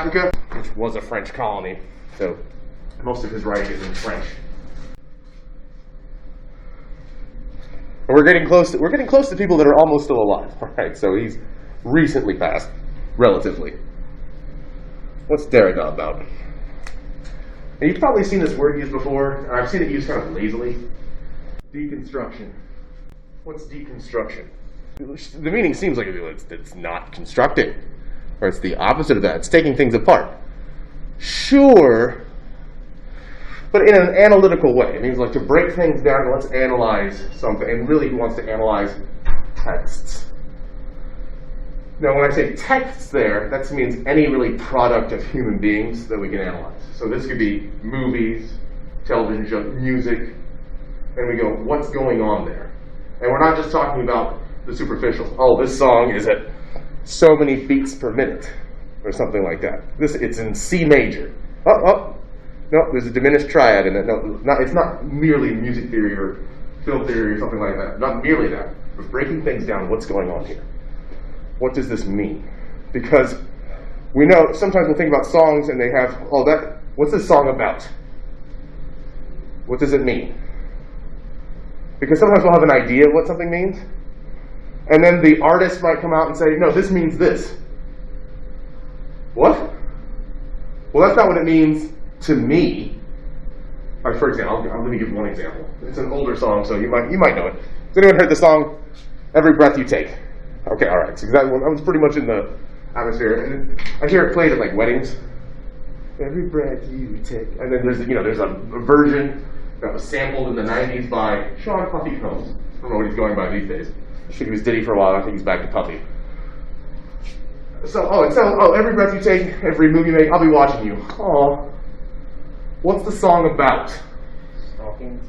Africa, which was a French colony, so most of his writing is in French. And we're getting close to people that are almost still alive. All right, so he's recently passed, relatively. What's Derrida about? And you've probably seen this word used before, and I've seen it used kind of lazily. Deconstruction. What's deconstruction? The meaning seems like it's not constructing, or it's the opposite of that. It's taking things apart. Sure, but in an analytical way. It means like to break things down and let's analyze something. And really he wants to analyze texts. Now when I say texts there, that means any really product of human beings that we can analyze. So this could be movies, television shows, music, and we go, what's going on there? And we're not just talking about the superficial. Oh, this song is at so many beats per minute, or something like that. It's in C major. No, there's a diminished triad in it. No, it's not merely music theory or film theory or something like that. Not merely that, but breaking things down. What's going on here? What does this mean? Because we know sometimes we'll think about songs and they have, what's this song about? What does it mean? Because sometimes we'll have an idea of what something means, and then the artist might come out and say, no, this means this. What? Well, that's not what it means to me. Like, for example, let me give one example. It's an older song, so you might know it. Has anyone heard the song, Every Breath You Take? Okay, all right. So that was pretty much in the atmosphere. And I hear it played at like weddings. Every breath you take. And then there's a version that was sampled in the 90s by Sean Puffy Combs. I don't know what he's going by these days. I think he was Diddy for a while. I think he's back to Puffy. So, every breath you take, every move you make, I'll be watching you. Aw. What's the song about? Stalking.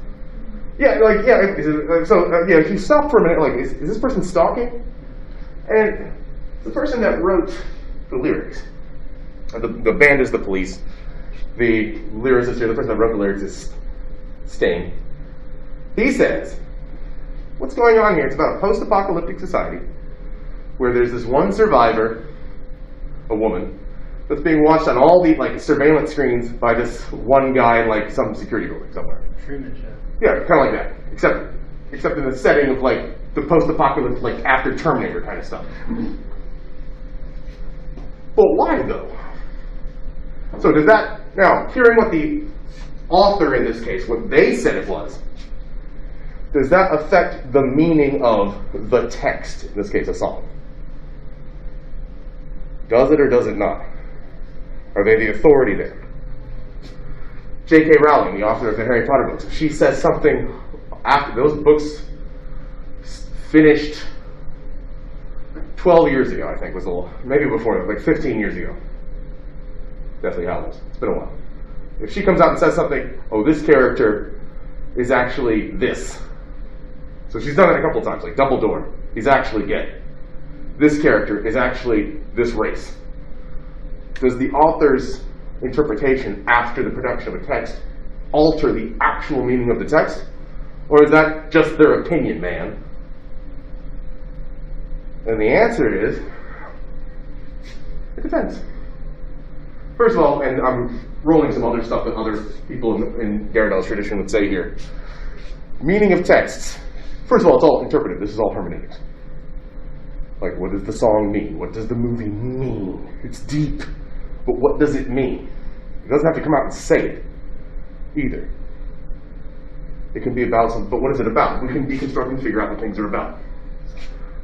Yeah, if you stop for a minute, like, is this person stalking? And the person that wrote the lyrics, the band is the Police, the lyricist here, the person that wrote the lyrics is Sting. He says, what's going on here? It's about a post-apocalyptic society where there's this one survivor, a woman, that's being watched on all the surveillance screens by this one guy in some security building somewhere. Truman Show. Yeah, kind of like that. Except in the setting of the post-apocalypse, after Terminator kind of stuff. But why though? So now, hearing what the author in this case, what they said it was, does that affect the meaning of the text, in this case a song? Does it or does it not? Are they the authority there? J.K. Rowling, the author of the Harry Potter books, she says something after those books finished 12 years ago, I think, maybe before, 15 years ago. Definitely how it was. It's been a while. If she comes out and says something, this character is actually this. So she's done it a couple of times, like Dumbledore, he's actually gay. This character is actually this race. Does the author's interpretation after the production of a text alter the actual meaning of the text? Or is that just their opinion, man? And the answer is, it depends. First of all, and I'm rolling some other stuff that other people in Derrida's tradition would say here. Meaning of texts. First of all, it's all interpretive. This is all hermeneutics. What does the song mean? What does the movie mean? It's deep. But what does it mean? It doesn't have to come out and say it, either. It can be about something, but what is it about? We can deconstruct and figure out what things are about.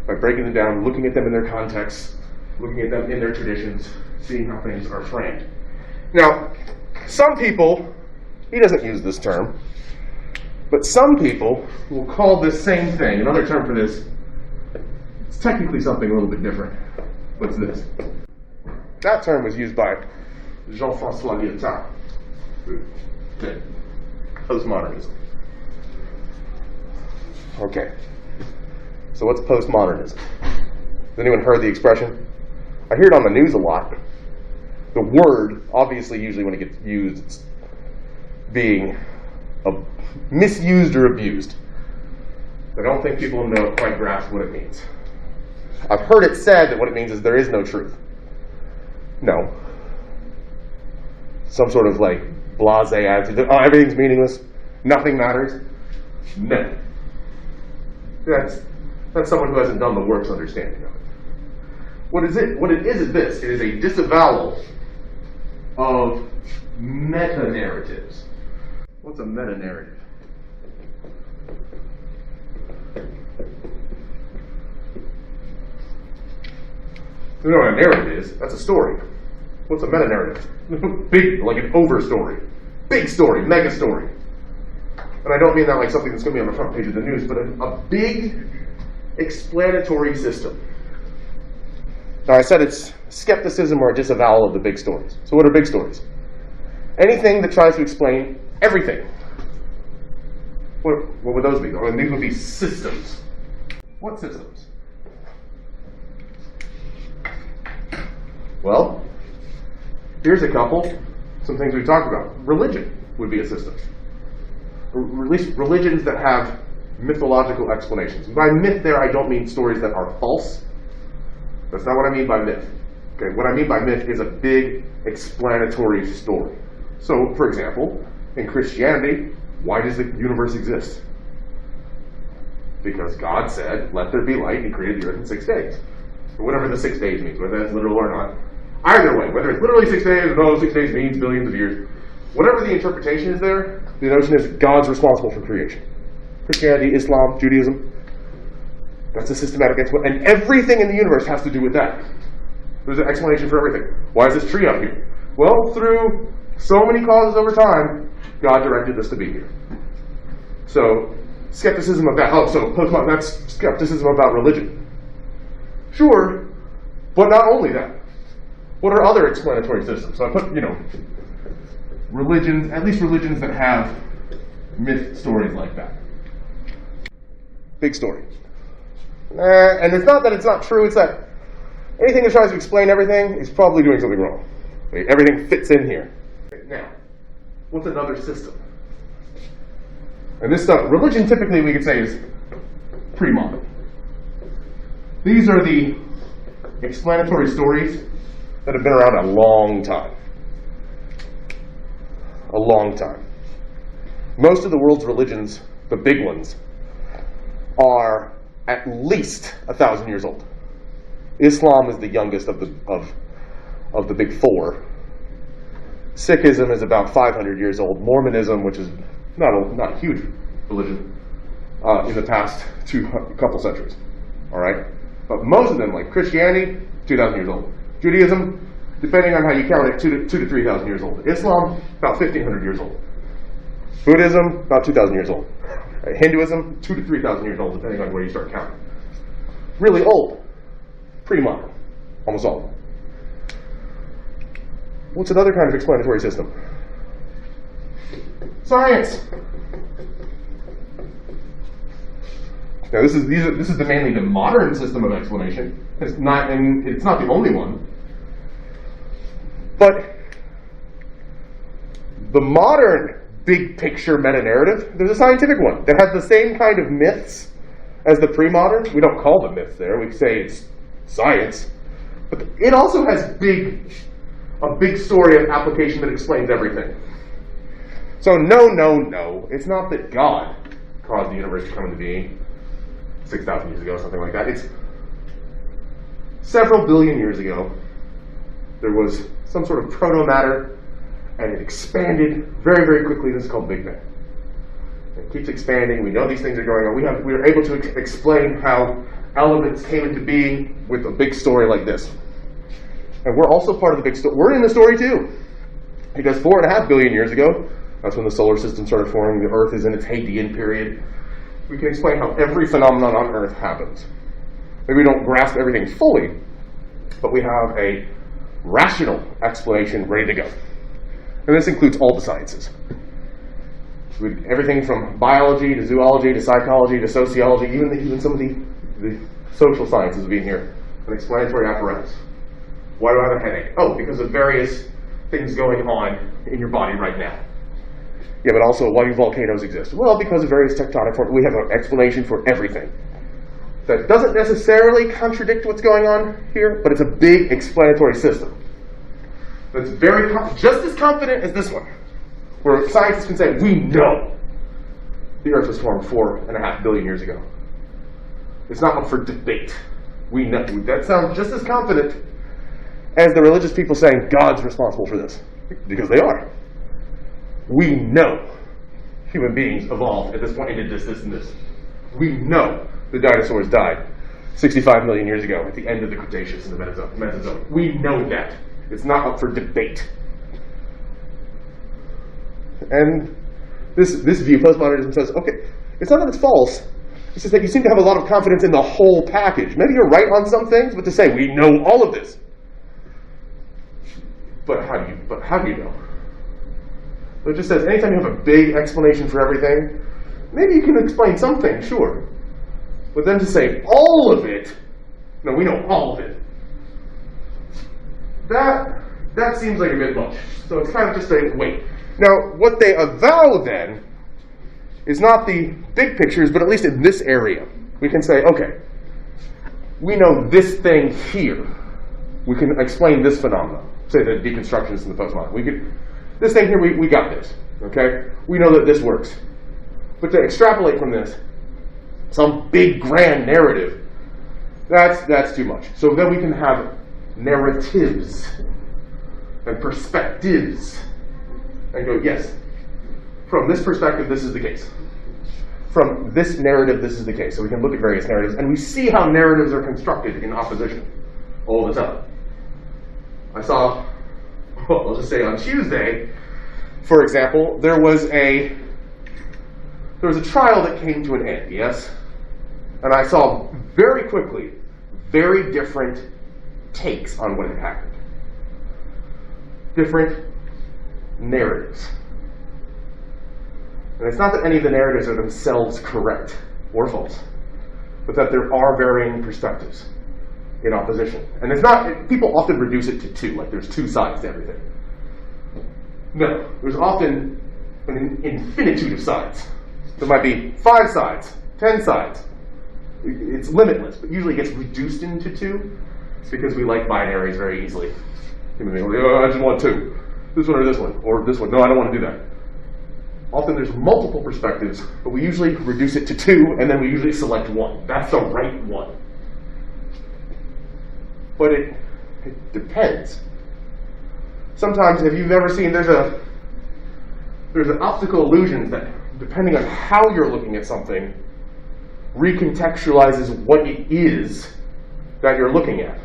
By breaking them down, looking at them in their context, looking at them in their traditions, seeing how things are framed. Now, some people, he doesn't use this term, but some people will call this same thing, another term for this, it's technically something a little bit different. What's this? That term was used by Jean-François Lyotard. Postmodernism. Okay. So what's postmodernism? Has anyone heard the expression? I hear it on the news a lot. The word, obviously, usually when it gets used, it's being misused or abused. I don't think people know quite grasp what it means. I've heard it said that what it means is there is no truth. No. some sort of like blasé attitude that, oh, everything's meaningless, nothing matters. No. That's someone who hasn't done the work's understanding of it. What it is this. It is a disavowal of meta-narratives. What's a meta-narrative? You know what a narrative is? That's a story. What's a meta-narrative? Big, like an over-story. Big story, mega story. And I don't mean that like something that's going to be on the front page of the news, but a big explanatory system. Now I said it's skepticism or a disavowal of the big stories. So what are big stories? Anything that tries to explain everything. What would those be? I mean, these would be systems. What systems? Well, here's a couple. Some things we've talked about. Religion would be a system. Or at least religions that have mythological explanations. And by myth there, I don't mean stories that are false. That's not what I mean by myth. Okay, what I mean by myth is a big explanatory story. So, for example, in Christianity, why does the universe exist? Because God said, let there be light, and he created the earth in 6 days. Or whatever the 6 days means, whether that's literal or not. Either way, whether it's literally 6 days or no, 6 days means billions of years, whatever the interpretation is there, the notion is God's responsible for creation. Christianity, Islam, Judaism, that's a systematic explanation. And everything in the universe has to do with that. There's an explanation for everything. Why is this tree up here? Well, through so many causes over time, God directed this to be here. So, skepticism of that. Oh, so postmodern, that's skepticism about religion. Sure, but not only that. What are other explanatory systems? So I put, religions, at least religions that have myth stories like that. Big story. And it's not that it's not true, it's that anything that tries to explain everything is probably doing something wrong. Okay, everything fits in here. Now, what's another system? And this stuff, religion typically we could say is pre-modern. These are the explanatory stories that have been around a long time. A long time. Most of the world's religions, the big ones, are at least 1,000 years old. Islam is the youngest of the big four. Sikhism is about 500 years old. Mormonism, which is not a huge religion, in the past couple centuries. All right, but most of them, like Christianity, 2,000 years old. Judaism, depending on how you count it, 2,000 to 3,000 years old. Islam, about 1,500 years old. Buddhism, about 2,000 years old. Hinduism, 2,000 to 3,000 years old, depending on where you start counting. Really old. Pre-modern. Almost all of them. What's another kind of explanatory system? Science. Now this is mainly the modern system of explanation. It's not the only one. But the modern big picture meta-narrative, there's a scientific one that has the same kind of myths as the pre-modern. We don't call them myths there. We say it's science. But it also has a big story of application that explains everything. So no. It's not that God caused the universe to come into being 6,000 years ago, something like that. It's several billion years ago. There was some sort of proto-matter, and it expanded very, very quickly. This is called Big Bang. It keeps expanding. We know these things are going on. We are able to explain how elements came into being with a big story like this. And we're also part of the big story. We're in the story too. Because 4.5 billion years ago, that's when the solar system started forming. The Earth is in its Hadean period. We can explain how every phenomenon on Earth happens. Maybe we don't grasp everything fully, but we have a rational explanation ready to go. And this includes all the sciences. Everything from biology to zoology to psychology to sociology, even some of the social sciences being here. An explanatory apparatus. Why do I have a headache? Oh, because of various things going on in your body right now. Yeah, but also, why do volcanoes exist? Well, because of various tectonic forces. We have an explanation for everything. That doesn't necessarily contradict what's going on here, but it's a big explanatory system. that's very just as confident as this one, where scientists can say, we know the Earth was formed 4.5 billion years ago. It's not up for debate. We know. That sounds just as confident as the religious people saying God's responsible for this, because they are. We know human beings evolved at this point into this, and this. We know the dinosaurs died 65 million years ago at the end of the Cretaceous in the Mesozoic. We know that. It's not up for debate. And this view, postmodernism, says, okay, it's not that it's false. It's just that you seem to have a lot of confidence in the whole package. Maybe you're right on some things, but to say, we know all of this. But how do you know? So it just says, anytime you have a big explanation for everything, maybe you can explain something, sure. But then to say all of it, no, we know all of it. That seems like a bit much. So it's kind of just a wait. Now, what they avow then is not the big pictures, but at least in this area. We can say, okay, we know this thing here. We can explain this phenomenon. Say the deconstructionists and the postmodern. This thing here, we got this. Okay? We know that this works. But to extrapolate from this, some big grand narrative, that's too much. So then we can have narratives and perspectives and go, yes, from this perspective, this is the case. From this narrative, this is the case. So we can look at various narratives, and we see how narratives are constructed in opposition all the time. I saw, well, let's just say on Tuesday, for example, there was a trial that came to an end, yes? And I saw very quickly very different takes on what had happened. Different narratives. And it's not that any of the narratives are themselves correct or false, but that there are varying perspectives in opposition. And it's not, people often reduce it to two, like there's two sides to everything. No, there's often an infinitude of sides. There might be 5 sides, 10 sides. It's limitless, but usually it gets reduced into 2 because we like binaries very easily. I just want 2. This one or this one, or this one. No, I don't want to do that. Often there's multiple perspectives, but we usually reduce it to 2, and then we usually select one. That's the right one. But it depends. Sometimes, if you've ever seen, there's an optical illusion that, depending on how you're looking at something, recontextualizes what it is that you're looking at.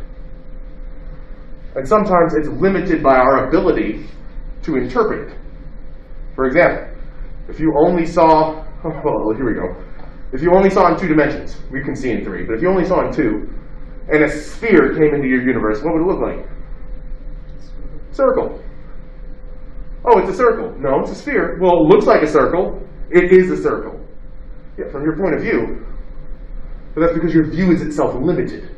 And sometimes it's limited by our ability to interpret it. For example, if you only saw, well, here we go. If you only saw in 2 dimensions, we can see in 3, but if you only saw in 2, and a sphere came into your universe, what would it look like? Circle. Oh, it's a circle. No, it's a sphere. Well, it looks like a circle. It is a circle. Yeah, from your point of view. But that's because your view is itself limited.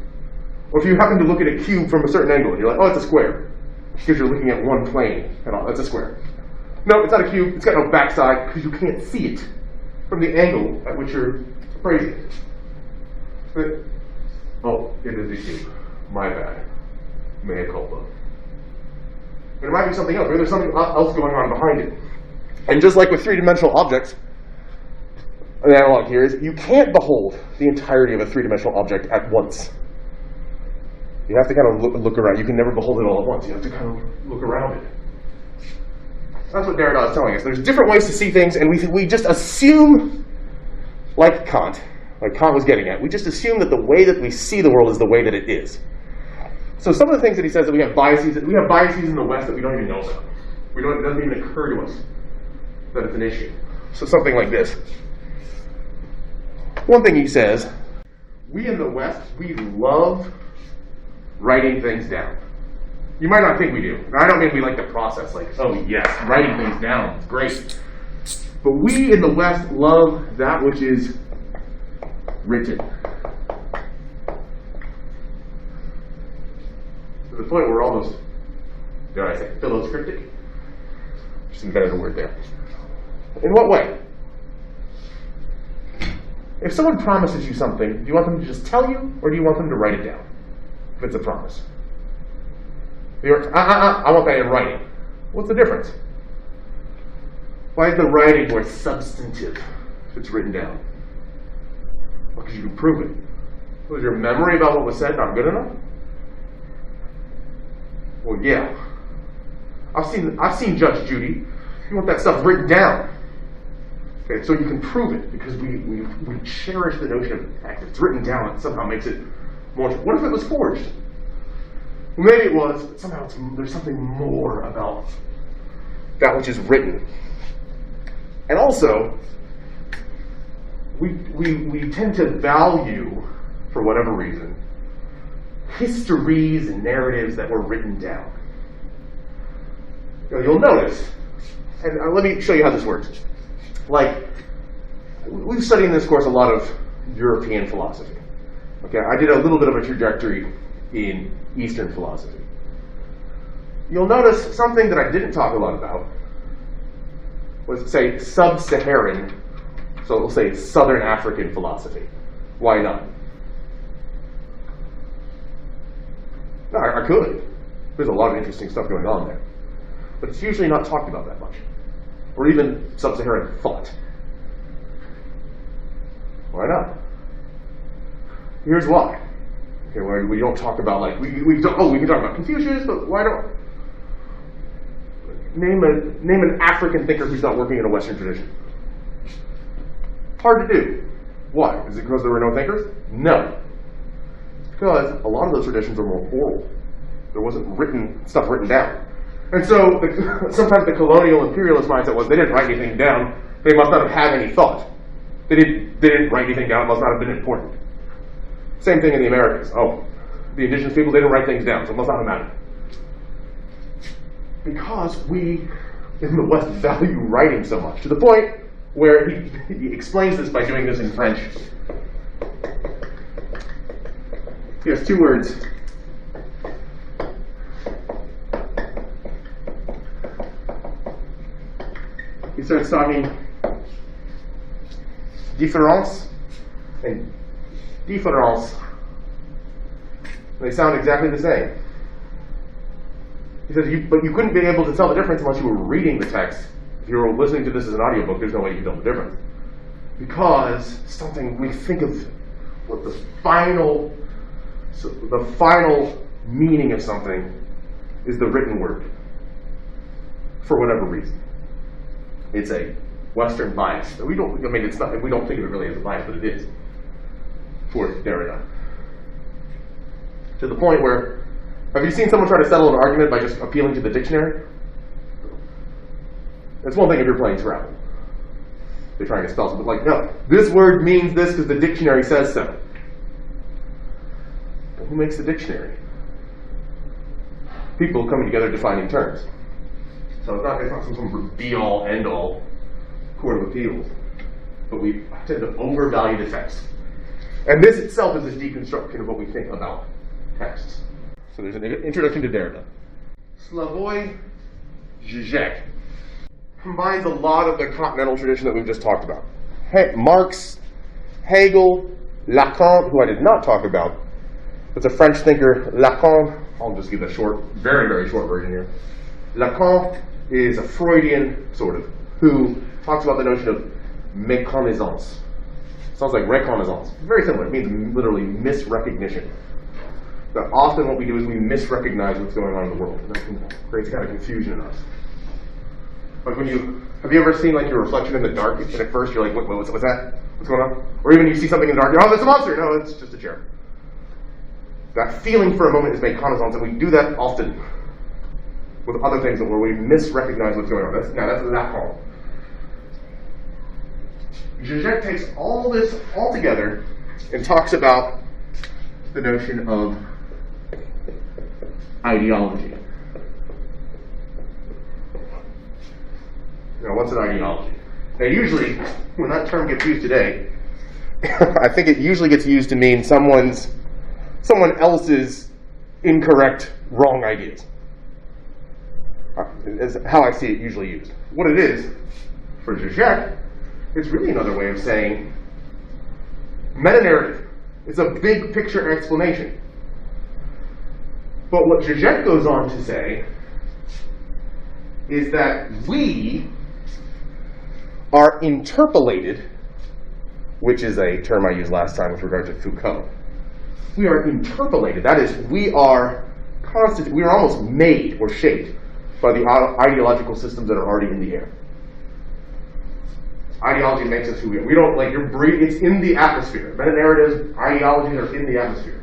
Or if you happen to look at a cube from a certain angle, and you're like, oh, it's a square. Because you're looking at one plane and all. That's a square. No, it's not a cube. It's got no backside because you can't see it from the angle at which you're appraising it. But, oh, it is a cube. My bad. Mea culpa. And it might be something else. Maybe there's something else going on behind it. And just like with 3-dimensional objects, an analog here is you can't behold the entirety of a 3-dimensional object at once. You have to kind of look around. You can never behold it all at once. You have to kind of look around it. That's what Derrida is telling us. There's different ways to see things, and we just assume, like Kant was getting at, we just assume that the way that we see the world is the way that it is. So some of the things that he says that we have biases in the West that we don't even know about. It doesn't even occur to us that it's an issue. So something like this. One thing he says, we in the West, we love writing things down. You might not think we do. And I don't mean we like the process, like, oh yes, writing things down, it's great. But we in the West love that which is written. To the point where we're almost, dare I say, philoscriptic? Just invented a word there. In what way? If someone promises you something, do you want them to just tell you, or do you want them to write it down, if it's a promise? I want that in writing. What's the difference? Why is the writing more substantive if it's written down? Well, because you can prove it. Was your memory about what was said not good enough? Well, yeah. I've seen Judge Judy. You want that stuff written down. Okay, so you can prove it, because we cherish the notion of the fact that it's written down, it somehow makes it more true. What if it was forged? Well, maybe it was, but somehow there's something more about that which is written. And also, we tend to value, for whatever reason, histories and narratives that were written down. You'll notice, and let me show you how this works. Like, we've studied in this course a lot of European philosophy. Okay, I did a little bit of a trajectory in Eastern philosophy. You'll notice something that I didn't talk a lot about was, say, sub-Saharan, so we'll say Southern African philosophy. Why not? No, I could. There's a lot of interesting stuff going on there. But it's usually not talked about that much. Or even sub-Saharan thought. Why not? Here's why. Okay, well, we don't talk about, like, we can talk about Confucius, but why don't name an African thinker who's not working in a Western tradition? Hard to do. Why? Is it because there were no thinkers? No. It's because a lot of those traditions are more oral. There wasn't stuff written down. And so sometimes the colonial imperialist mindset was they didn't write anything down. They must not have had any thought. They didn't write anything down. It must not have been important. Same thing in the Americas. Oh, the indigenous people, they didn't write things down, so it must not have mattered. Because we, in the West, value writing so much, to the point where he explains this by doing this in French. He has two words. He starts talking différence and différence. They sound exactly the same. He says, but you couldn't be able to tell the difference unless you were reading the text. If you were listening to this as an audiobook, there's no way you can tell the difference. Because something, we think of what the final meaning of something is the written word. For whatever reason. It's a Western bias. We don't think of it really as a bias, but it is for Derrida. To the point where, have you seen someone try to settle an argument by just appealing to the dictionary? That's one thing if you're playing Scrabble. They're trying to spell something like, no, this word means this because the dictionary says so. Well, who makes the dictionary? People coming together defining terms. So it's not some be-all, end-all court of appeals. But we tend to overvalue the text. And this itself is a deconstruction of what we think about texts. So there's an introduction to Derrida. Slavoj Žižek combines a lot of the Continental tradition that we've just talked about. Marx, Hegel, Lacan, who I did not talk about. It's a French thinker, Lacan. I'll just give a short, very, very short version here. Lacan is a Freudian, sort of, who talks about the notion of méconnaissance. Sounds like reconnaissance. Very similar. It means literally misrecognition. That often what we do is we misrecognize what's going on in the world. And that creates kind of confusion in us. Like have you ever seen like your reflection in the dark, and at first you're like, what's that? What's going on? Or even you see something in the dark, oh, that's a monster! No, it's just a chair. That feeling for a moment is méconnaissance, and we do that often with other things where we misrecognize what's going on. That's Lacan. Žižek takes all this all together and talks about the notion of ideology. Now, what's an ideology? Now, usually, when that term gets used today, I think it usually gets used to mean someone else's incorrect, wrong ideas. Is how I see it usually used. What it is, for Žižek, it's really another way of saying meta-narrative. It's a big picture explanation. But what Zizek goes on to say is that we are interpolated, which is a term I used last time with regard to Foucault. We are interpolated. That is, we are almost made or shaped by the ideological systems that are already in the air. Ideology makes us who we are. We don't, like, it's in the atmosphere. Meta-narratives, ideologies are in the atmosphere.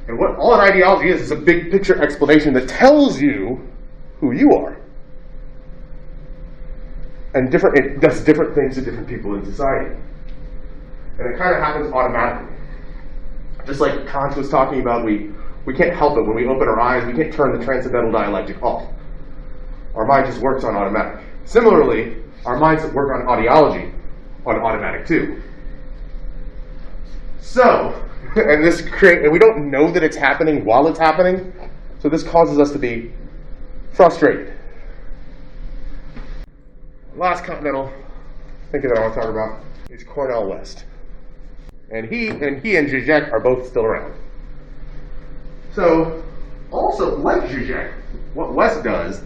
And what all an ideology is a big picture explanation that tells you who you are. And it does different things to different people in society. And it kind of happens automatically. Just like Kant was talking about, we can't help it. When we open our eyes, we can't turn the transcendental dialectic off. Our mind just works on automatic. Similarly, our minds that work on ideology on automatic too. So, and we don't know that it's happening while it's happening, so this causes us to be frustrated. Last Continental thinker that I want to talk about is Cornel West. And he and Zizek are both still around. So, also, like Zizek, what West does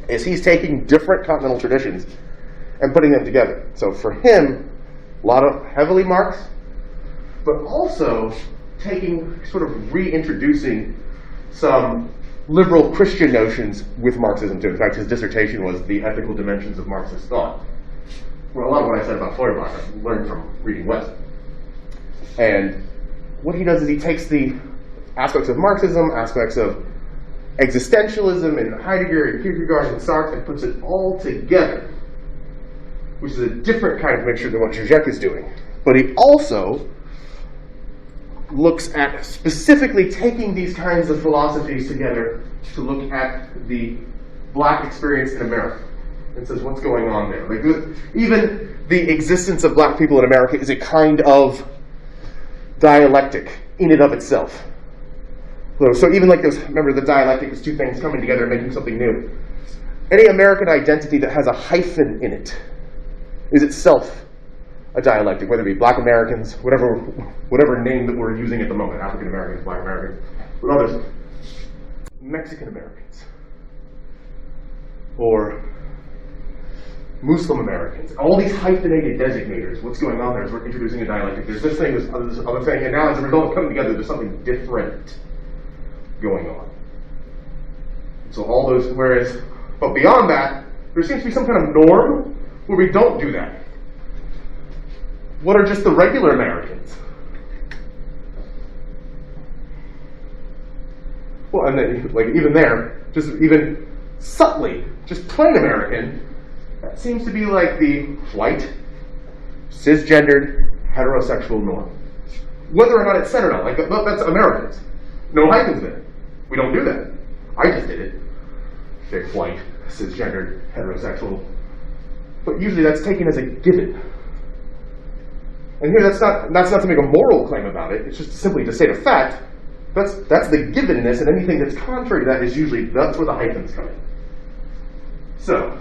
is he's taking different continental traditions and putting them together. So for him, a lot of heavily Marx, but also sort of reintroducing some liberal Christian notions with Marxism too. In fact, his dissertation was The Ethical Dimensions of Marxist Thought. Well, a lot of what I said about Feuerbach I learned from reading West. And what he does is he takes the aspects of Marxism, aspects of existentialism and Heidegger and Kierkegaard and Sartre, and puts it all together, which is a different kind of mixture than what Zizek is doing. But he also looks at specifically taking these kinds of philosophies together to look at the black experience in America and says, what's going on there? Like, even the existence of black people in America is a kind of dialectic in and of itself. So even like remember the dialectic is two things coming together and making something new. Any American identity that has a hyphen in it is itself a dialectic, whether it be black Americans, whatever name that we're using at the moment, African Americans, black Americans, but others, Mexican Americans, or Muslim Americans. All these hyphenated designators, what's going on there is we're introducing a dialectic. There's this thing, there's this other thing, and now as a result of coming together, there's something different going on. So all those, but beyond that, there seems to be some kind of norm where we don't do that. What are just the regular Americans? Well, and then, like, even there, just even subtly, just plain American, that seems to be like the white, cisgendered, heterosexual norm. Whether or not it's said or not, like, that's Americans. No hyphens there. We don't do that. I just did it. They're white, cisgendered, heterosexual. But usually that's taken as a given. And here that's not to make a moral claim about it, it's just simply to state a fact. That's the givenness, and anything that's contrary to that is usually, that's where the hyphens come in. So,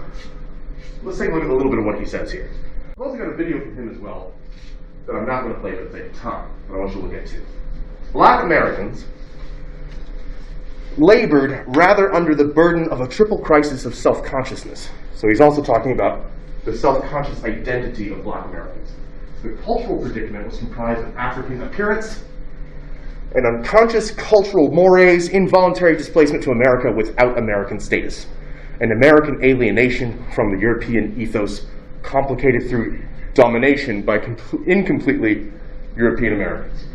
let's take a look at a little bit of what he says here. I've also got a video from him as well that I'm not going to play at the same time, but I want you to look at too. Black Americans labored rather under the burden of a triple crisis of self-consciousness. So he's also talking about the self-conscious identity of black Americans. The cultural predicament was comprised of African appearance, an unconscious cultural mores, involuntary displacement to America without American status, and American alienation from the European ethos, complicated through domination by incompletely European Americans.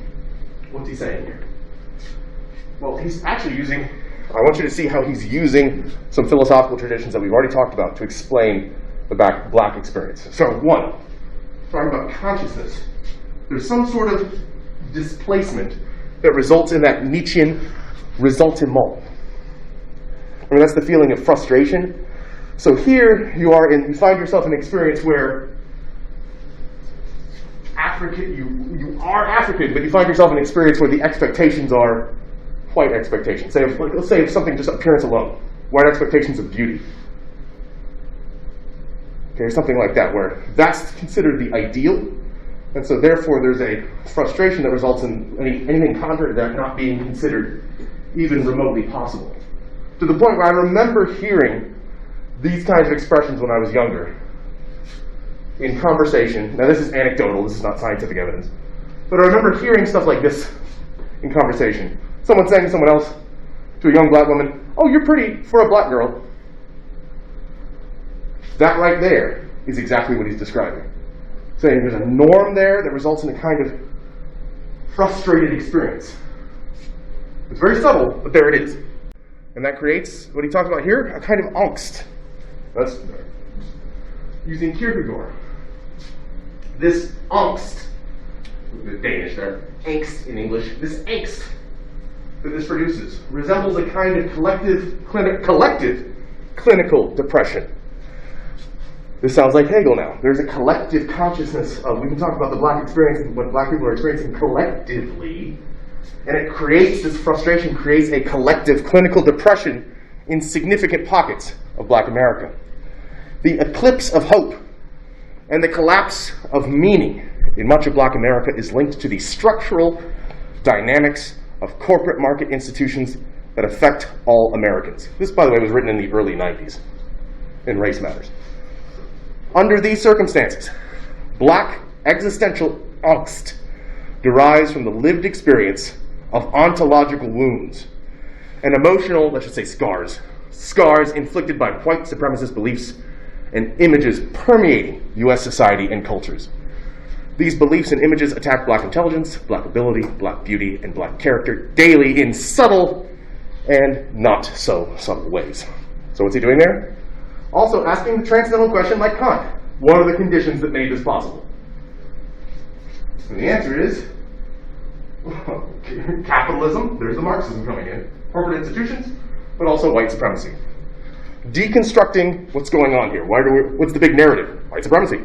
What's he saying here? Well, he's actually using, I want you to see how he's using some philosophical traditions that we've already talked about to explain the black experience. So, one, talking about consciousness. There's some sort of displacement that results in that Nietzschean ressentiment. I mean, that's the feeling of frustration. So here you find yourself in an experience where you are African, but you find yourself in an experience where the expectations are white expectations. Let's say something just appearance alone, white expectations of beauty. Okay, something like that, where that's considered the ideal, and so therefore there's a frustration that results in anything contrary to that not being considered even remotely possible. To the point where I remember hearing these kinds of expressions when I was younger in conversation. Now this is anecdotal, this is not scientific evidence. But I remember hearing stuff like this in conversation. Someone saying to someone else, to a young black woman, "Oh, you're pretty for a black girl." That right there is exactly what he's describing. Saying there's a norm there that results in a kind of frustrated experience. It's very subtle, but there it is. And that creates, what he talks about here, a kind of angst. That's using Kierkegaard. This angst, the Danish there, angst in English, this angst that this produces resembles a kind of collective clinical depression. This sounds like Hegel now. There's a collective consciousness of, we can talk about the black experience and what black people are experiencing collectively, and it creates, this frustration creates a collective clinical depression in significant pockets of black America. The eclipse of hope and the collapse of meaning in much of black America is linked to the structural dynamics of corporate market institutions that affect all Americans. This, by the way, was written in the early 90s in Race Matters. Under these circumstances, black existential angst derives from the lived experience of ontological wounds and emotional, let's just say scars inflicted by white supremacist beliefs and images permeating U.S. society and cultures. These beliefs and images attack black intelligence, black ability, black beauty, and black character daily in subtle and not so subtle ways. So what's he doing there? Also asking the transcendental question like Kant. What are the conditions that made this possible? And the answer is capitalism, there's the Marxism coming in, corporate institutions, but also white supremacy. Deconstructing what's going on here. What's the big narrative? White supremacy.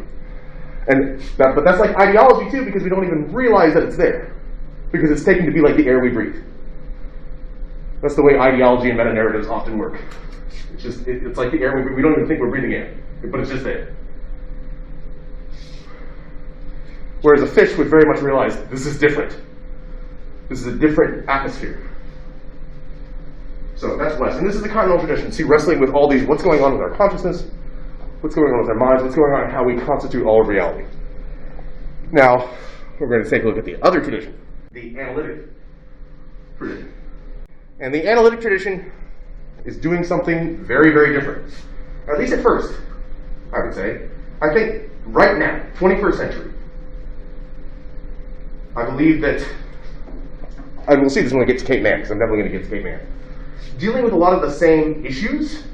But that's like ideology too, because we don't even realize that it's there. Because it's taken to be like the air we breathe. That's the way ideology and meta-narratives often work. It's like the air we don't even think we're breathing in, but it's just there. Whereas a fish would very much realize, this is different. This is a different atmosphere. So that's West. And this is the Continental Tradition. See, wrestling with all these, what's going on with our consciousness, what's going on with our minds, what's going on in how we constitute all of reality. Now, we're going to take a look at the other tradition, the Analytic Tradition. And the Analytic Tradition is doing something very, very different. Or at least at first, I would say. I think right now, 21st century, I believe that, and we'll see this when we get to Kate Mann, because I'm definitely going to get to Kate Mann, dealing with a lot of the same issues,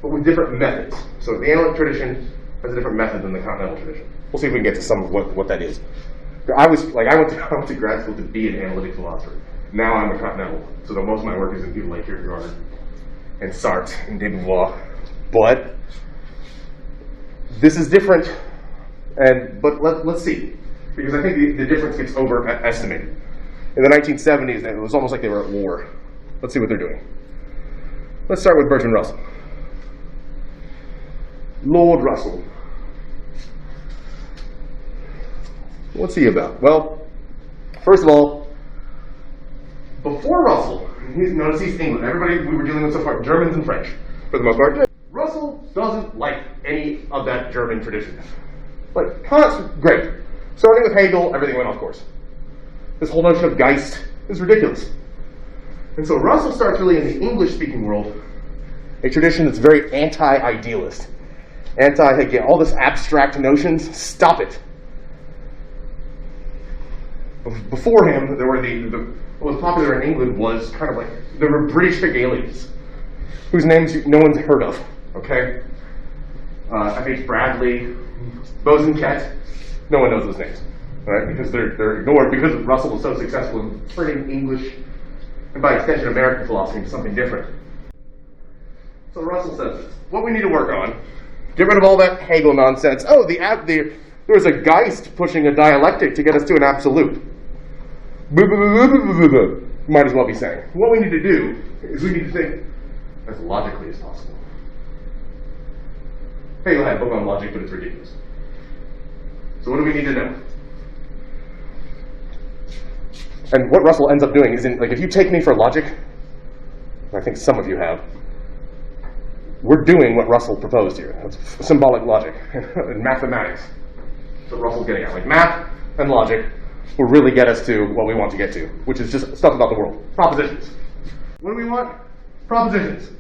but with different methods. So the Analytic Tradition has a different method than the Continental Tradition. We'll see if we can get to some of what that is. I went to grad school to be an analytic philosopher. Now I'm a Continental, so that most of my work is in people like Kierkegaard and Sartre and de Beauvoir. But this is different, but let's see. Because I think the difference gets overestimated. In the 1970s, it was almost like they were at war. Let's see what they're doing. Let's start with Bertrand Russell. Lord Russell. What's he about? Well, first of all, before Russell, notice he's England. Everybody we were dealing with so far, Germans and French, for the most part. Russell doesn't like any of that German tradition. Like, Kant's great. Starting with Hegel, everything went off course. This whole notion of Geist is ridiculous. And so Russell starts really in the English-speaking world, a tradition that's very anti-idealist. Again, all this abstract notions, stop it. Before him, there were what was popular in England was kind of like, there were British Hegelians, whose names no one's heard of, okay? F.H. Bradley, Bosanquet, no one knows those names, right? Because they're ignored because Russell was so successful in turning English, and by extension American philosophy, into something different. So Russell says this, what we need to work on, get rid of all that Hegel nonsense. Oh, there was a Geist pushing a dialectic to get us to an absolute. Might as well be saying. What we need to do is we need to think as logically as possible. Hegel had a book on logic, but it's ridiculous. So what do we need to know? And what Russell ends up doing is, like, if you take me for logic, I think some of you have, we're doing what Russell proposed here. That's symbolic logic and mathematics. That's what Russell's getting at. Like, math and logic will really get us to what we want to get to, which is just stuff about the world. Propositions. What do we want? Propositions.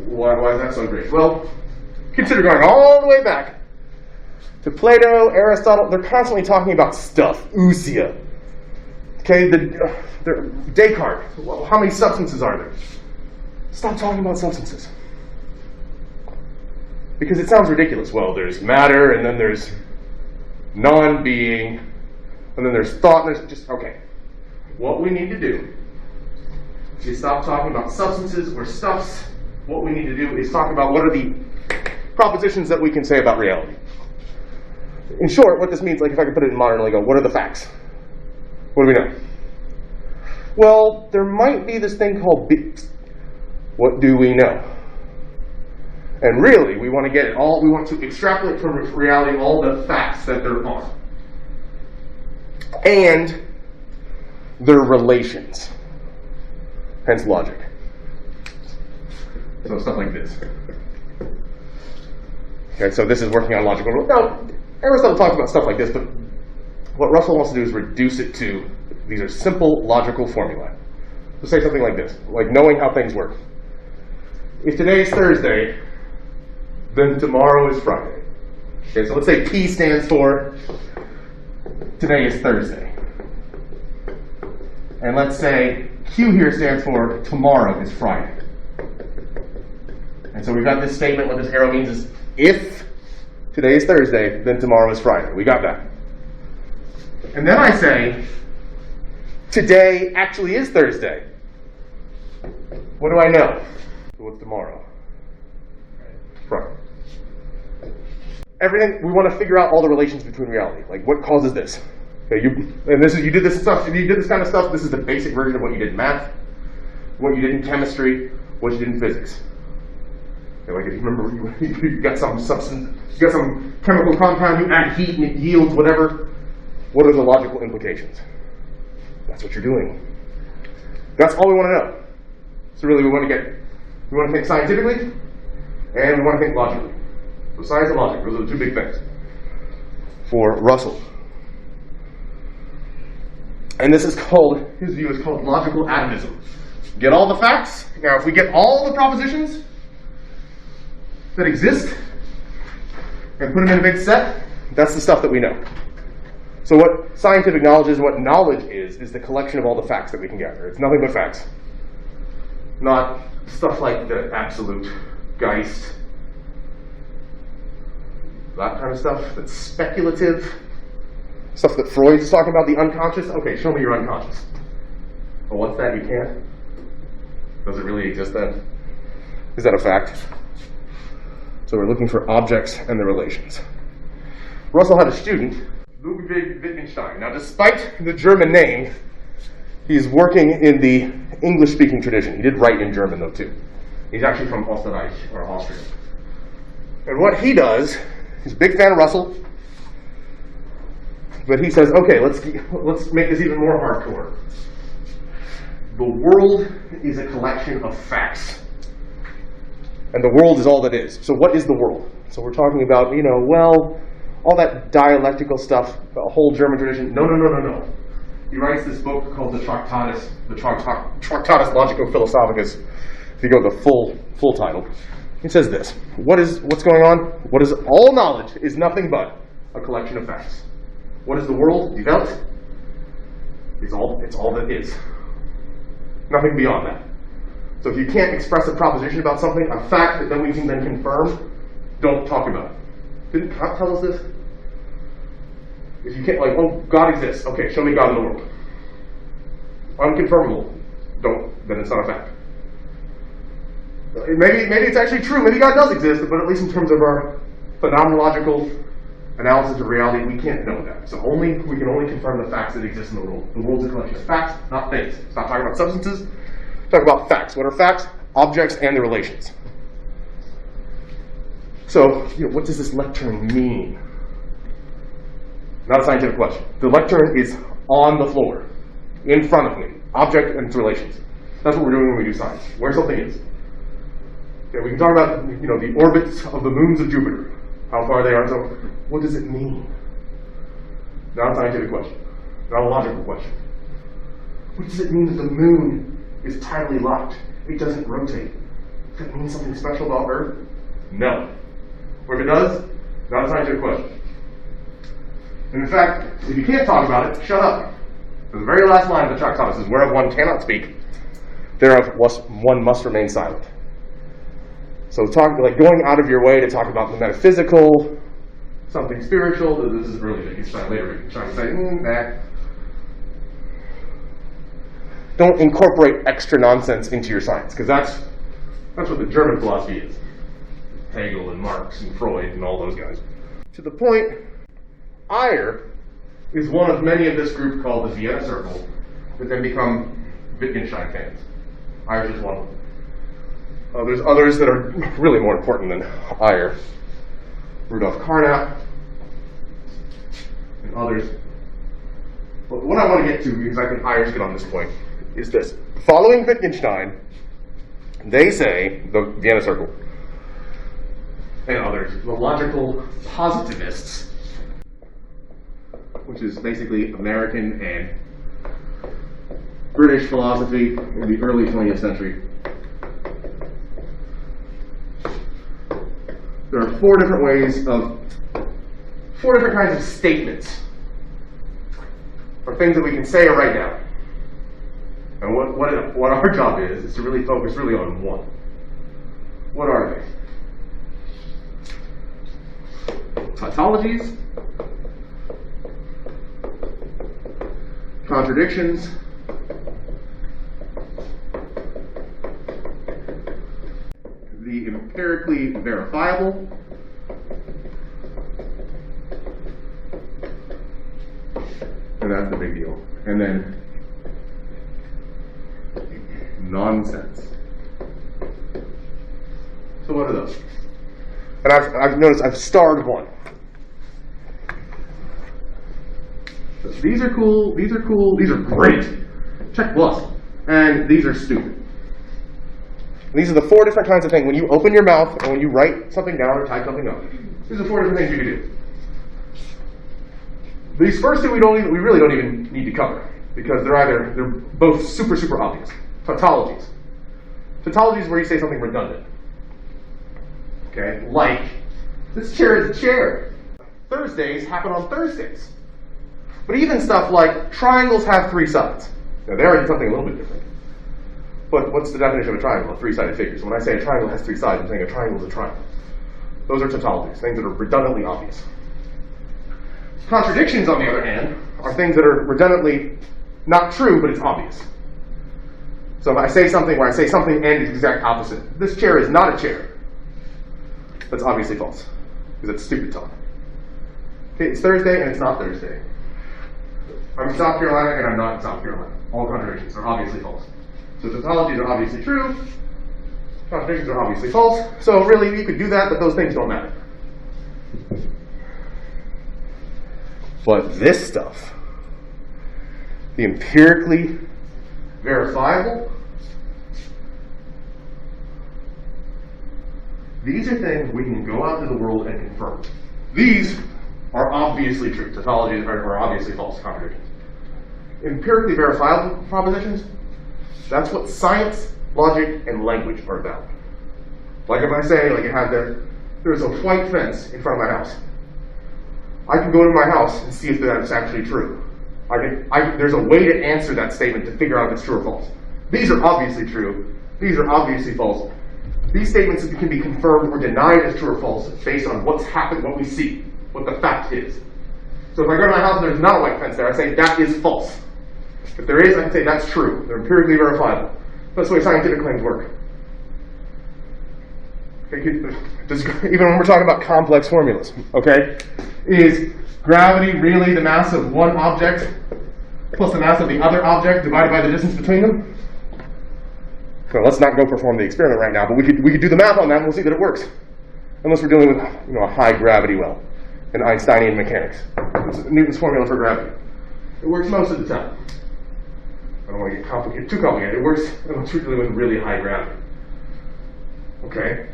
Why is that so great? Well, consider going all the way back to Plato, Aristotle. They're constantly talking about stuff, ousia. Okay, Descartes. Well, how many substances are there? Stop talking about substances. Because it sounds ridiculous. Well, there's matter, and then there's non-being, and then there's thought, and there's just, okay. What we need to do is stop talking about substances or stuffs. What we need to do is talk about what are the propositions that we can say about reality. In short, what this means, like if I could put it in modern lingo, what are the facts? What do we know? Well, there might be this thing called what do we know? And really, we want to get it all, we want to extrapolate from reality all the facts that there are. And their relations. Hence logic. So stuff like this. Okay, so this is working on logical rules. Now, Aristotle talks about stuff like this, but what Russell wants to do is reduce it to, these are simple logical formulae. Let's say something like this, like knowing how things work. If today is Thursday, then tomorrow is Friday. Okay, so let's say P stands for today is Thursday. And let's say Q here stands for tomorrow is Friday. And so we've got this statement, what this arrow means is if today is Thursday, then tomorrow is Friday. We got that. And then I say, today actually is Thursday. What do I know? So what's tomorrow? Friday. Everything, we want to figure out all the relations between reality. Like what causes this? Okay, you did this stuff, you did this kind of stuff, this is the basic version of what you did in math, what you did in chemistry, what you did in physics. Okay, like if you remember, you got some substance, you got some chemical compound, you add heat and it yields whatever. What are the logical implications? That's what you're doing. That's all we want to know. So really we want to think scientifically, and we want to think logically. So science and logic, those are the two big things for Russell. And this is called, his view is called logical atomism. Get all the facts. Now if we get all the propositions that exist and put them in a big set, that's the stuff that we know. So what scientific knowledge is, what knowledge is the collection of all the facts that we can gather. It's nothing but facts. Not stuff like the absolute Geist, that kind of stuff that's speculative, stuff that Freud's talking about, the unconscious. Okay, show me your unconscious. Well, what's that? You can't? Does it really exist then? Is that a fact? So we're looking for objects and the relations. Russell had a student, Ludwig Wittgenstein. Now, despite the German name, he's working in the English-speaking tradition. He did write in German, though, too. He's actually from Österreich, or Austria. And what he does, he's a big fan of Russell, but he says, okay, let's make this even more hardcore. The world is a collection of facts. And the world is all that is. So what is the world? So we're talking about, all that dialectical stuff, the whole German tradition. No. He writes this book called the Tractatus Logico-Philosophicus. If you go to the full title, it says this: what's going on? What is all knowledge is nothing but a collection of facts. What is the world? Developed. It's all that is. Nothing beyond that. So if you can't express a proposition about something, a fact that then we can then confirm, don't talk about it. Didn't Kant tell us this? If you can't, God exists. Okay, show me God in the world. Unconfirmable. Then it's not a fact. Maybe it's actually true. Maybe God does exist, but at least in terms of our phenomenological analysis of reality, we can't know that. So we can only confirm the facts that exist in the world. The world's a collection of facts, not things. Stop talking about substances. Talk about facts. What are facts? Objects and their relations. So, what does this lectern mean? Not a scientific question. The lectern is on the floor, in front of me, object and its relations. That's what we're doing when we do science, where something is. Okay, we can talk about the orbits of the moons of Jupiter, how far they are. So what does it mean? Not a scientific question, not a logical question. What does it mean that the moon is tidally locked? It doesn't rotate. Does that mean something special about Earth? No. Or if it does, not a scientific question. And in fact, if you can't talk about it, shut up. The very last line of the Tractatus is, whereof one cannot speak, thereof one must remain silent. So going out of your way to talk about the metaphysical, something spiritual, this is really big. It's later trying to say, nah. Don't incorporate extra nonsense into your science, because that's what the German philosophy is. Hegel and Marx and Freud and all those guys. To the point, Eyre is one of many of this group called the Vienna Circle that then become Wittgenstein fans. Eyre's just one of them. There's others that are really more important than Eyre. Rudolf Carnap and others. But what I want to get to, because I think Eyre's good on this point, is this. Following Wittgenstein, they say, the Vienna Circle, and others, the logical positivists, which is basically American and British philosophy in the early 20th century. There are four different kinds of statements, or things that we can say or write down. And what our job is to really focus on one. What are they? Tautologies, contradictions, the empirically verifiable, and that's the big deal. And then nonsense. So what are those? And I've noticed I've starred one. So these are cool, these are cool, these are great. Check plus. And these are stupid. And these are the four different kinds of things. When you open your mouth and when you write something down or type something up, these are four different things you can do. These first two we really don't even need to cover, because they're both super obvious. Tautologies. Tautologies is where you say something redundant. Okay, like this chair is a chair. Thursdays happen on Thursdays. But even stuff like triangles have three sides. Now they already something a little bit different. But what's the definition of a triangle? A three-sided figure. So when I say a triangle has three sides, I'm saying a triangle is a triangle. Those are tautologies, things that are redundantly obvious. Contradictions, on the other hand, are things that are redundantly not true, but it's obvious. So if I say something where I say something and it's the exact opposite. This chair is not a chair. That's obviously false, because it's stupid talk. Okay, it's Thursday and it's not Thursday. I'm in South Carolina and I'm not in South Carolina. All contradictions are obviously false. So tautologies are obviously true. Contradictions are obviously false. So really, you could do that, but those things don't matter. But this stuff, the empirically verifiable, these are things we can go out to the world and confirm. These are obviously true. Tautologies are obviously false contradictions. Empirically verifiable propositions, that's what science, logic, and language are about. Like if I say, like it had there's a white fence in front of my house. I can go to my house and see if that's actually true. There's a way to answer that statement to figure out if it's true or false. These are obviously true. These are obviously false. These statements can be confirmed or denied as true or false based on what's happened, what we see, what the fact is. So if I go to my house and there's not a white fence there, I say that is false. If there is, I can say that's true. They're empirically verifiable. That's the way scientific claims work. Okay, even when we're talking about complex formulas, okay? Is gravity really the mass of one object plus the mass of the other object divided by the distance between them? So let's not go perform the experiment right now, but we could do the math on that and we'll see that it works. Unless we're dealing with a high gravity well in Einsteinian mechanics. It's Newton's formula for gravity. It works most of the time. I don't want to get too complicated. It works unless we're dealing with really high gravity. Okay?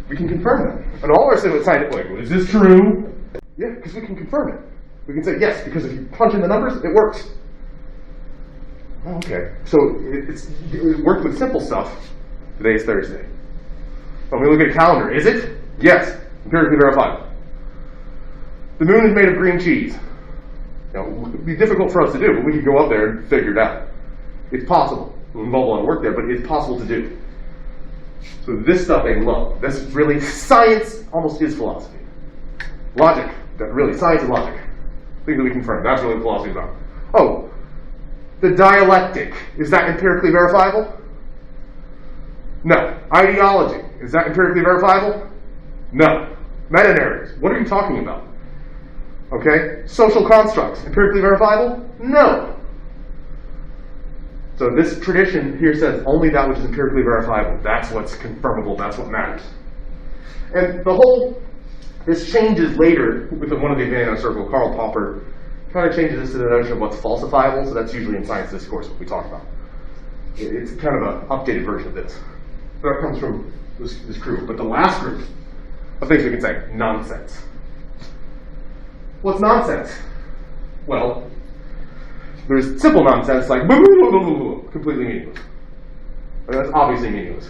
We can confirm that. And all our saying with scientific, is this true? Yeah, because we can confirm it. We can say yes, because if you punch in the numbers, it works. Oh, okay. So it worked with simple stuff. Today is Thursday. When we look at a calendar, is it? Yes. Empirically verifiable. The moon is made of green cheese. Now, it would be difficult for us to do, but we could go up there and figure it out. It's possible. It will involve a lot of work there, but it's possible to do. So this stuff they love. That's really, science almost is philosophy. Logic, really, science and logic. Things that we confirm. That's really what philosophy is about. Oh, the dialectic. Is that empirically verifiable? No. Ideology. Is that empirically verifiable? No. Meta-narratives. What are you talking about? Okay? Social constructs. Empirically verifiable? No. So this tradition here says only that which is empirically verifiable. That's what's confirmable. That's what matters. And this changes later with one of the Vienna Circle, Karl Popper, kind of changes this to the notion of what's falsifiable. So that's usually in science discourse what we talk about. It's kind of an updated version of this. So that comes from this group. But the last group of things we can say, nonsense. What's nonsense? Well, there's simple nonsense like blah, blah, blah, blah, blah, completely meaningless. And that's obviously meaningless.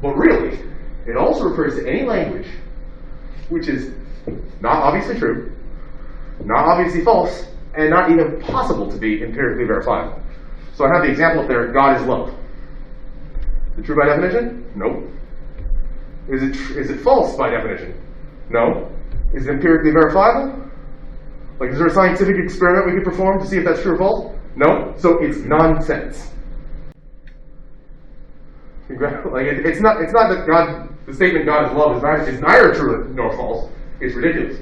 But really, it also refers to any language which is not obviously true, not obviously false, and not even possible to be empirically verifiable. So I have the example up there, God is love. Is it true by definition? Nope. Is it false by definition? No. Is it empirically verifiable? Like, is there a scientific experiment we could perform to see if that's true or false? No. So it's nonsense. Like, it's not that the statement God is love is neither true nor false. It's ridiculous.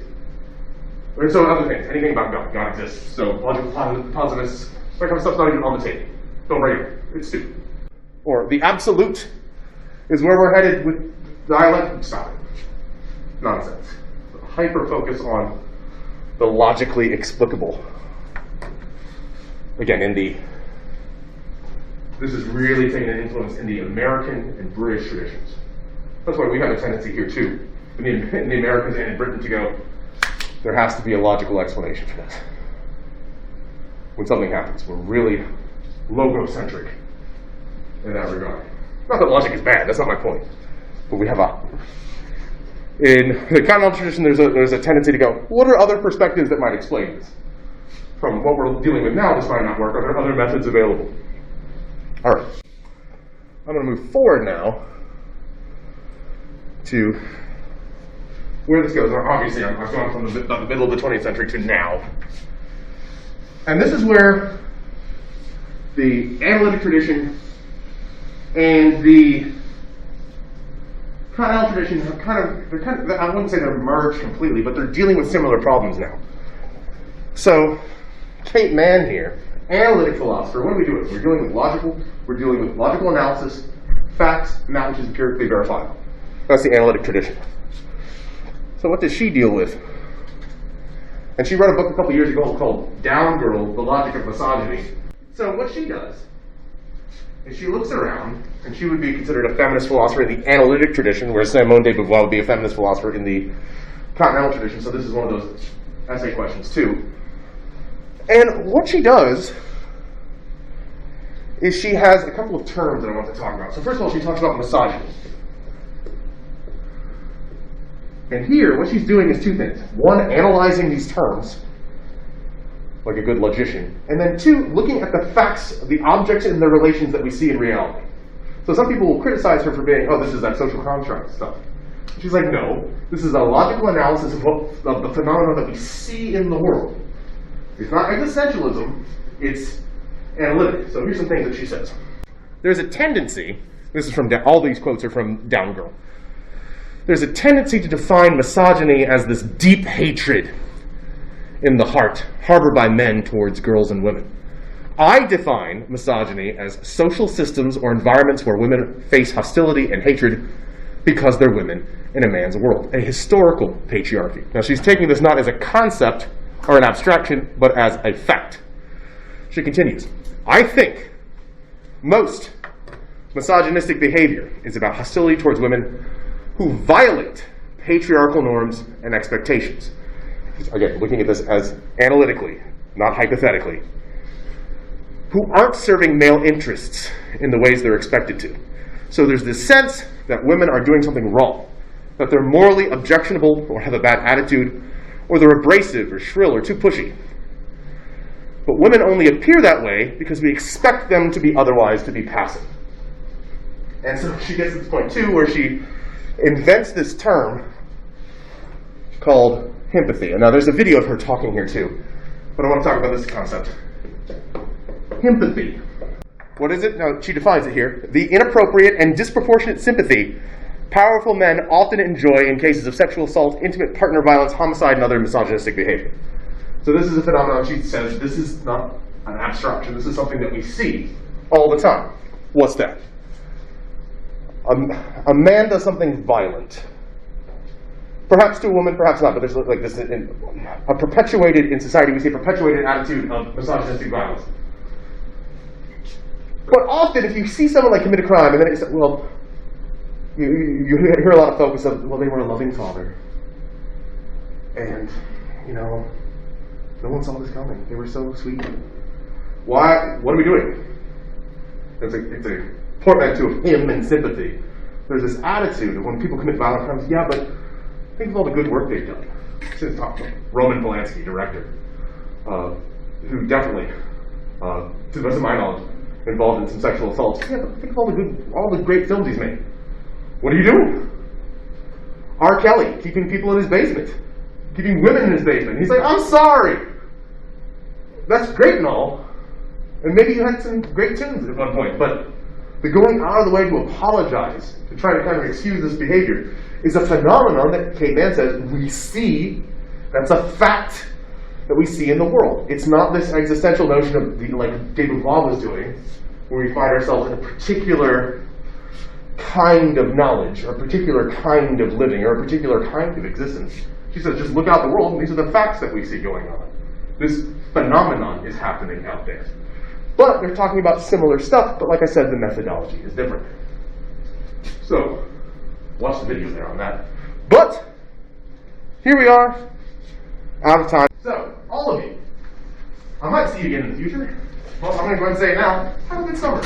And so other things, anything about God. God exists. So logical positivists, that kind of stuff's not even on the table. Don't bring it. It's stupid. Or the absolute is where we're headed with dialectic. Stop it. Nonsense. Hyper focus on the logically explicable. Again, this is really taking an influence in the American and British traditions. That's why we have a tendency here too, in the Americans and in Britain, to go, there has to be a logical explanation for this. When something happens, we're really logocentric in that regard. Not that logic is bad, that's not my point. But we have in the Continental Tradition, there's a tendency to go, what are other perspectives that might explain this? From what we're dealing with now, this might not work. Are there other methods available? All right. I'm going to move forward now to where this goes. Obviously, I've gone from the middle of the 20th century to now. And this is where the Analytic Tradition and the Continental Tradition have kind of, I wouldn't say they're merged completely, but they're dealing with similar problems now. So, Kate Mann here, analytic philosopher, what are we doing? We're dealing with logical analysis, facts, and that which is empirically verifiable. That's the Analytic Tradition. So what does she deal with? And she wrote a book a couple years ago called Down Girl, The Logic of Misogyny. So what she does is she looks around, and she would be considered a feminist philosopher in the Analytic Tradition, whereas Simone de Beauvoir would be a feminist philosopher in the Continental Tradition. So this is one of those essay questions too. And what she does is she has a couple of terms that I want to talk about. So first of all, she talks about misogyny. And here, what she's doing is two things. One, analyzing these terms, like a good logician. And then two, looking at the facts, the objects and the relations that we see in reality. So some people will criticize her for being, oh, this is that social construct stuff. She's like, no, this is a logical analysis of the phenomena that we see in the world. It's not existentialism, it's analytic. So here's some things that she says. There's a tendency, this is from, all these quotes are from Down Girl. There's a tendency to define misogyny as this deep hatred in the heart, harbored by men towards girls and women. I define misogyny as social systems or environments where women face hostility and hatred because they're women in a man's world, a historical patriarchy. Now she's taking this not as a concept or an abstraction, but as a fact. She continues, I think most misogynistic behavior is about hostility towards women who violate patriarchal norms and expectations. Again, looking at this as analytically, not hypothetically. Who aren't serving male interests in the ways they're expected to. So there's this sense that women are doing something wrong, that they're morally objectionable or have a bad attitude, or they're abrasive or shrill or too pushy. But women only appear that way because we expect them to be otherwise, to be passive. And so she gets to this point too, where she invents this term called empathy. And now there's a video of her talking here too, but I want to talk about this concept. Empathy. What is it? Now she defines it here. The inappropriate and disproportionate sympathy powerful men often enjoy in cases of sexual assault, intimate partner violence, homicide, and other misogynistic behavior. So this is a phenomenon, she says, this is not an abstraction, this is something that we see all the time. What's that? A man does something violent. Perhaps to a woman, perhaps not, but there's like this, a perpetuated, in society we see a perpetuated attitude of misogynistic violence. But often if you see someone like commit a crime, and then it's, well, you hear a lot of focus of, well, they were a loving father. And, you know, no one saw this coming. They were so sweet. Why? What are we doing? It's a portmanteau of him and sympathy. There's this attitude of when people commit violent crimes, yeah, but think of all the good work they've done. Since Roman Polanski, director, who definitely, to the best of my knowledge, involved in some sexual assaults. Yeah, but think of all the great films he's made. What are you doing? R. Kelly, keeping people in his basement. Keeping women in his basement. He's like, I'm sorry. That's great and all. And maybe you had some great tunes at one point, but the going out of the way to apologize, to try to kind of excuse this behavior, is a phenomenon that Kate Mann says we see. That's a fact that we see in the world. It's not this existential notion of, like David Waugh was doing, where we find ourselves in a particular kind of knowledge, or a particular kind of living, or a particular kind of existence. She says, just look out the world, and these are the facts that we see going on. This phenomenon is happening out there. But they're talking about similar stuff, but like I said, the methodology is different. So, watch the video there on that. But, here we are, out of time. So, all of you, I might see you again in the future. Well, I'm going to go ahead and say it now. Have a good summer.